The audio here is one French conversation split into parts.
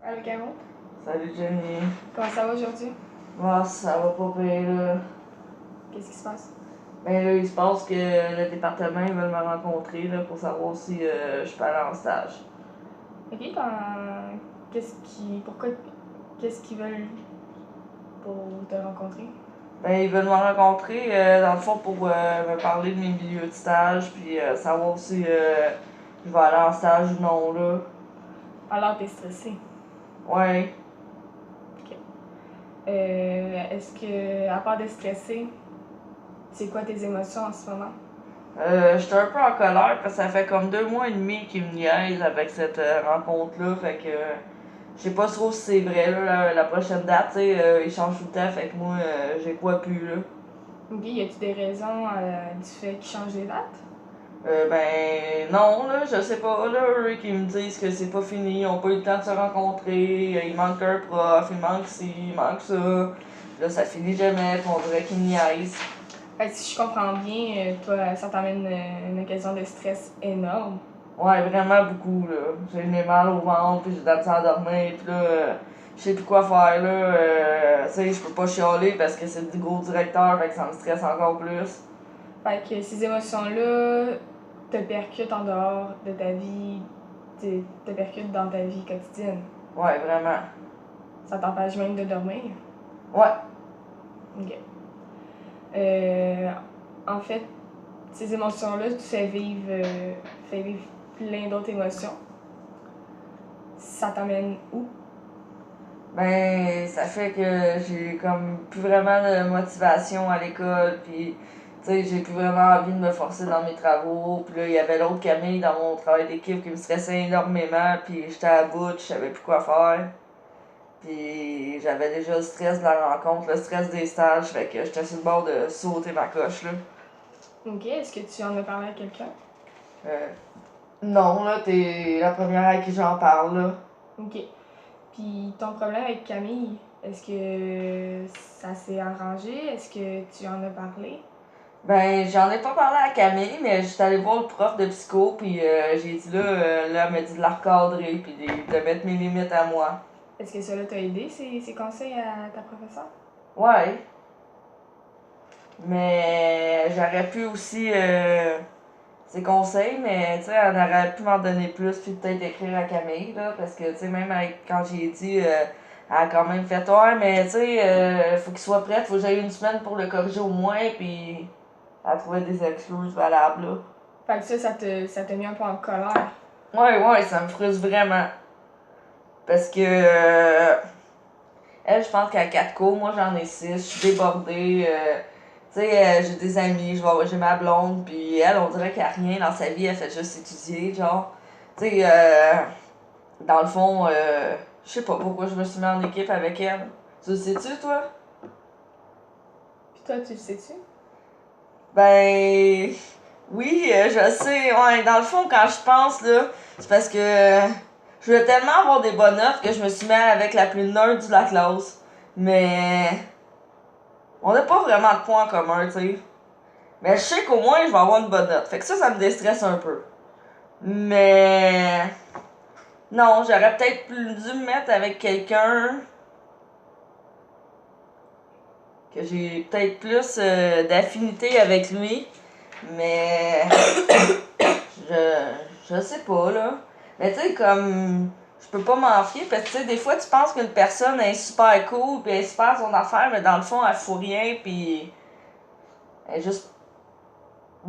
Allô, Caro? Salut Jenny. Comment ça va aujourd'hui? Ah, ça va pas bien là. Qu'est-ce qui se passe? Ben là, il se passe que le département, ils veulent me rencontrer là, pour savoir si je peux aller en stage. Ok, qu'est-ce qu'ils veulent pour te rencontrer? Ben, ils veulent me rencontrer, dans le fond, pour me parler de mes milieux de stage, puis savoir si je vais aller en stage ou non, là. Alors, t'es stressé. Ouais. Ok. Est-ce que, à part d'être stressé, c'est quoi tes émotions en ce moment? J'étais un peu en colère, parce que ça fait comme 2 mois et demi qu'ils me niaisent avec cette rencontre-là, fait que je sais pas trop si c'est vrai, là, la prochaine date, tu sais, ils changent tout le temps, fait que moi, j'ai quoi plus, là. Ok, y a-tu des raisons du fait qu'ils changent les dates? Ben non, là, je sais pas, là, eux qui me disent que c'est pas fini, ils ont pas eu le temps de se rencontrer, il manque un prof, il manque ci, il manque ça. Là, ça finit jamais, pis on dirait qu'ils me niaisent. Fait que si je comprends bien, toi, ça t'amène une occasion de stress énorme. Ouais, vraiment beaucoup, là. J'ai mal au ventre, pis j'ai de la misère à dormir, pis là, je sais plus quoi faire, là. Tu sais, je peux pas chialer parce que c'est le gros directeur, fait que ça me stresse encore plus. Fait que ces émotions-là te percutent en dehors de ta vie, te percutent dans ta vie quotidienne. Ouais, vraiment. Ça t'empêche même de dormir. Ouais. Ok. En fait, ces émotions-là, tu fais vivre plein d'autres émotions. Ça t'amène où? Ben, ça fait que j'ai comme plus vraiment de motivation à l'école, puis tu sais, j'ai plus vraiment envie de me forcer dans mes travaux. Puis là, il y avait l'autre Camille dans mon travail d'équipe qui me stressait énormément, puis j'étais à bout, je savais plus quoi faire. Puis j'avais déjà le stress de la rencontre, le stress des stages, fait que j'étais sur le bord de sauter ma coche, là. Ok, est-ce que tu en as parlé à quelqu'un? Euh, non, là, t'es la première à qui j'en parle, là. Ok. Puis ton problème avec Camille, est-ce que ça s'est arrangé? Est-ce que tu en as parlé? Ben, j'en ai pas parlé à Camille, mais j'étais allée voir le prof de psycho, puis j'ai dit là, elle m'a dit de la recadrer, puis de mettre mes limites à moi. Est-ce que cela t'a aidé, ces conseils à ta professeure? Ouais, mais j'aurais pu aussi ses conseils, mais tu sais, elle aurait pu m'en donner plus, puis peut-être écrire à Camille, là, parce que tu sais, même quand j'ai dit, elle a quand même fait ouais, mais tu sais, faut qu'il soit prêt, faut que j'aille une semaine pour le corriger au moins, puis elle trouvait des excuses valables, là. Fait que ça t'a mis un peu en colère. Ouais, ça me frustre vraiment. Parce que elle, je pense qu'elle a 4 cours, moi j'en ai 6, je suis débordée. Tu sais, j'ai des amis, j'ai ma blonde, puis elle, on dirait qu'elle a rien dans sa vie, elle fait juste étudier, genre. Tu sais, dans le fond, je sais pas pourquoi je me suis mis en équipe avec elle. Tu le sais-tu, toi? Puis toi, tu le sais-tu? Ben. Oui, je sais. Ouais, dans le fond, quand je pense, là, c'est parce que je voulais tellement avoir des bonnes notes que je me suis mis avec la plus nerd de la classe. Mais on n'a pas vraiment de points en commun, tu sais. Mais je sais qu'au moins, je vais avoir une bonne note. Fait que ça me déstresse un peu. Mais non, j'aurais peut-être dû me mettre avec quelqu'un que j'ai peut-être plus d'affinité avec lui. Mais je sais pas, là. Mais tu sais, comme. Je peux pas m'en fier parce que, tu sais, des fois, tu penses qu'une personne est super cool, puis elle est super son affaire, mais dans le fond, elle fout rien, puis elle est juste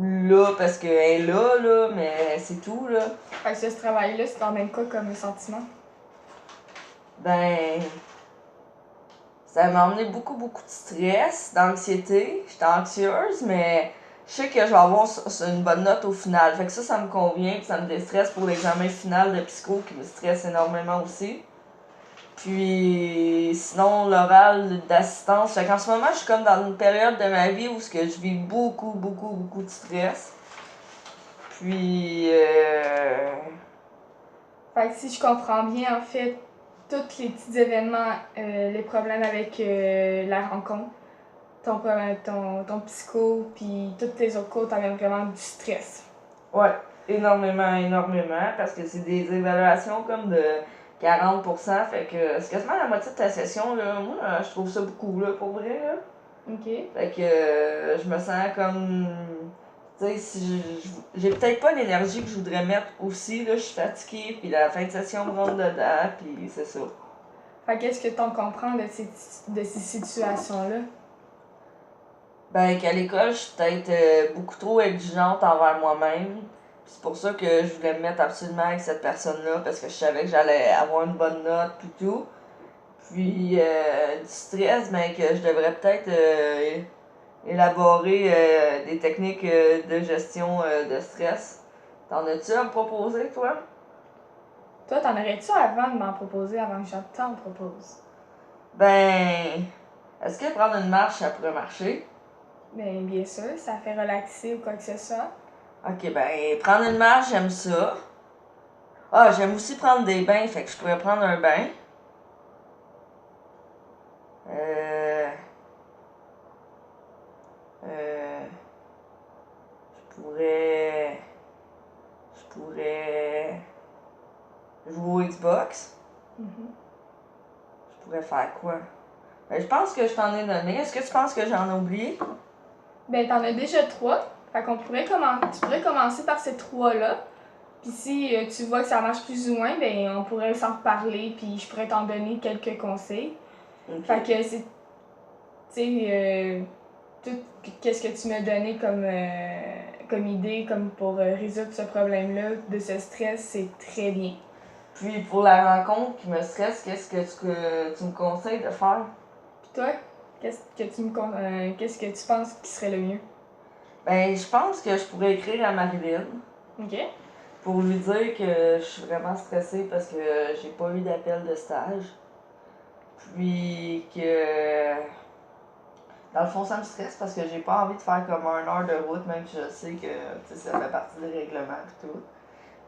là parce qu'elle est là, mais c'est tout, là. Fait que ce travail-là, c'est quand même quoi comme sentiment? Ben. Ça m'a emmené beaucoup de stress, d'anxiété. J'étais anxieuse, mais je sais que je vais avoir une bonne note au final. Fait que ça me convient, puis ça me déstresse pour l'examen final de psycho qui me stresse énormément aussi. Puis sinon, l'oral d'assistance. Fait qu'en ce moment, je suis comme dans une période de ma vie où je vis beaucoup de stress. Puis Fait que si je comprends bien, en fait, tous les petits événements, les problèmes avec la rencontre, ton psycho, puis toutes tes autres cours t'amènent vraiment du stress. ouais, énormément, parce que c'est des évaluations comme de 40%, fait que c'est quasiment la moitié de ta session, là. Moi, je trouve ça beaucoup, là, pour vrai, là. OK. Fait que je me sens comme. Tu sais, si j'ai peut-être pas l'énergie que je voudrais mettre aussi, là, je suis fatiguée, puis la fin de session me rentre dedans, puis c'est ça. Fait qu'est-ce que t'en comprends de ces situations-là? Ben, qu'à l'école, je suis peut-être beaucoup trop exigeante envers moi-même. C'est pour ça que je voulais me mettre absolument avec cette personne-là, parce que je savais que j'allais avoir une bonne note, puis tout. Puis, du stress, ben, que je devrais peut-être élaborer des techniques de gestion de stress. T'en as-tu à me proposer, toi? Toi, t'en aurais-tu avant de m'en proposer, avant que je t'en propose? Ben, est-ce que prendre une marche, ça pourrait marcher? Bien sûr, ça fait relaxer ou quoi que ce soit. Ok, ben, prendre une marche, j'aime ça. Ah, j'aime aussi prendre des bains, fait que je pourrais prendre un bain. Euh, euh, je pourrais. Je pourrais jouer au Xbox. Mhm. Je pourrais faire quoi? Ben, je pense que je t'en ai donné. Est-ce que tu penses que j'en ai oublié? T'en as déjà 3. Fait qu'on pourrait tu pourrais commencer par ces 3-là. Puis si tu vois que ça marche plus ou moins, on pourrait s'en reparler, puis je pourrais t'en donner quelques conseils. Ok. Fait que c'est, tu sais, tout qu'est-ce que tu m'as donné comme idée, comme pour résoudre ce problème-là, de ce stress, c'est très bien. Puis pour la rencontre qui me stresse, qu'est-ce que tu me conseilles de faire? Puis toi, qu'est-ce que tu penses qui serait le mieux? Ben, je pense que je pourrais écrire à Marilyn OK? pour lui dire que je suis vraiment stressée parce que j'ai pas eu d'appel de stage. Puis que dans le fond, ça me stresse parce que j'ai pas envie de faire comme 1 heure de route, même si je sais que ça fait partie des règlements et tout.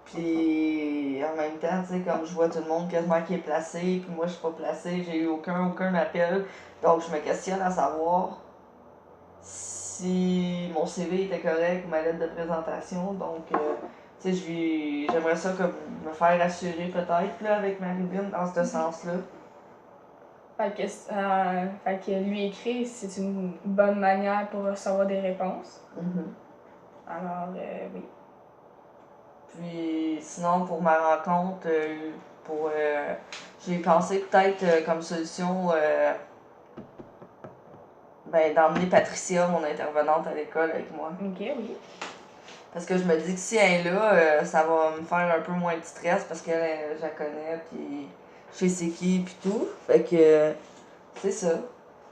Puis en même temps, tu sais, comme je vois tout le monde quasiment qui est placé, puis moi je suis pas placé, j'ai eu aucun appel. Donc je me questionne à savoir si mon CV était correct ou ma lettre de présentation. Donc, tu sais, j'aimerais ça comme me faire assurer peut-être là, avec Marilyn dans ce sens-là. Fait que lui écrire, c'est une bonne manière pour recevoir des réponses. Mhm. Alors, oui. Puis sinon, pour ma rencontre, j'ai pensé peut-être comme solution d'emmener Patricia, mon intervenante à l'école, avec moi. OK, oui. Parce que je me dis que si elle est là, ça va me faire un peu moins de stress parce que je la connais, puis je sais c'est qui, puis tout. Fait que c'est ça.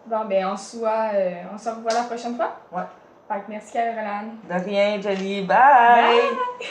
Bon, on se revoit la prochaine fois. Ouais. Fait que merci, Caroline. De rien, Jenny. Bye! Bye!